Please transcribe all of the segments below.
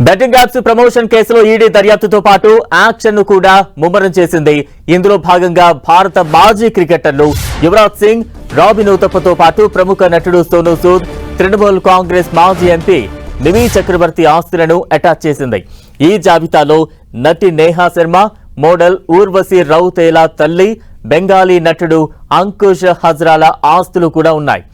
Betting apps promotion కేసులో ED దర్యాప్తుతో పాటు action ను కూడా ముమ్మరం చేసింది. ఇందులో భాగంగా భారత మాజీ క్రికెటర్లు యువరాజ్ సింగ్, రాబిన్ ఉతప్పతో పాటు ప్రముఖ నటుడు సోనూ సూద్, తృణమూల్ కాంగ్రెస్ మాజీ ఎంపీ మిమీ చక్రవర్తి ఆస్తులను అటాచ్ చేసింది. ఈ జాబితాలో నటి నేహా శర్మ, మోడల్ ఊర్వశి రౌతేలా తల్లి, బెంగాలీ నటుడు అంకుష్ హజ్రాల ఆస్తులు కూడా ఉన్నాయి.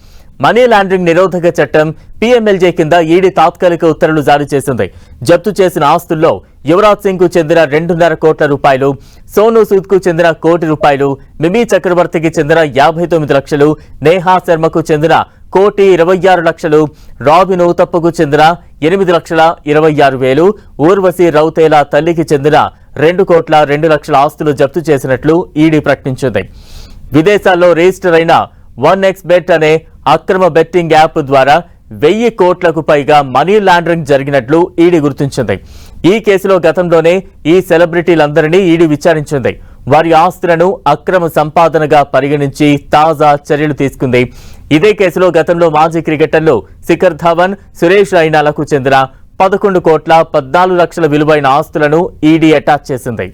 మనీ లాండరింగ్ నిరోధక చట్టం పీఎంఎల్జే కింద ఈడీ తాత్కాలిక ఉత్తర్వులు జారీ చేసింది. జప్తు చేసిన ఆస్తుల్లో యువరాజ్ సింగ్ కు చెందిన 2.5 కోట్ల రూపాయలు, సోనూ సూద్ కు చెందిన 1 కోటి రూపాయలు, మిమీ చక్రవర్తికి చెందిన 59 లక్షలు, నేహా శర్మకు చెందిన 1,26,00,000, రాబిన్ ఉతప్పకు చెందిన 8,26,000, ఊర్వశి రౌతేలా తల్లికి చెందిన 2,02,00,000 ఆస్తులు జప్తు చేసినట్లు ఈడీ ప్రకటించింది. విదేశాల్లో రిజిస్టర్ అయిన 1xBet అనే అక్రమ బెట్టింగ్ యాప్ ద్వారా 1,000 కోట్లకు పైగా మనీ లాండరింగ్ జరిగినట్లు ఈడీ గుర్తించింది. ఈ కేసులో గతంలోనే ఈ సెలబ్రిటీలందరినీ ఈడీ విచారించింది. వారి ఆస్తులను అక్రమ సంపాదనగా పరిగణించి తాజా చర్యలు తీసుకుంది. ఇదే కేసులో గతంలో మాజీ క్రికెటర్లు శిఖర్ ధవన్, సురేష్ రైనాలకు చెందిన 11,14,00,000 విలువైన ఆస్తులను ఈడీ అటాచ్ చేసింది.